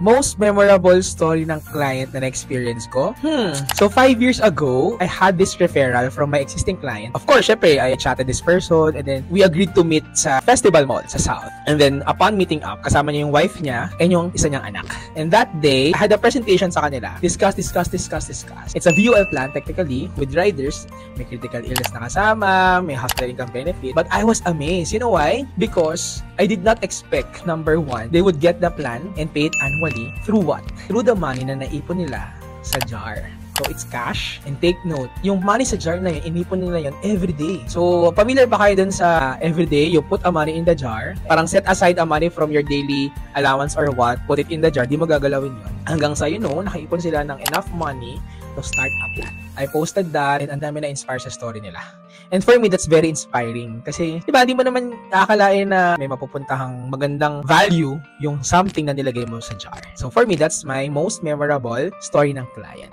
Most memorable story ng client na na-experience ko? So, 5 years ago, I had this referral from my existing client. Of course, syempre, I chatted this person and then we agreed to meet sa Festival Mall sa South. And then, upon meeting up, kasama niya yung wife niya and yung isa niyang anak. And that day, I had a presentation sa kanila. Discuss. It's a VUL plan, technically, with riders. May critical illness na kasama, may hospital income benefit. But I was amazed. You know why? Because I did not expect, number one, they would get the plan and pay it annually. Through what? Through the money na naipon nila sa jar. So, it's cash. And take note, yung money sa jar na yun, inipon nila yun everyday. So, familiar ba kayo dun sa everyday, you put a money in the jar, parang set aside a money from your daily allowance or what, put it in the jar, di mo gagalawin yun. Hanggang sa, nakaipon sila ng enough money to start a plan. I posted that and ang dami na-inspire sa story nila. And for me, that's very inspiring. Kasi, di ba, di mo naman nakakalain na may mapupuntahang magandang value yung something na nilagay mo sa jar. So, for me, that's my most memorable story ng client.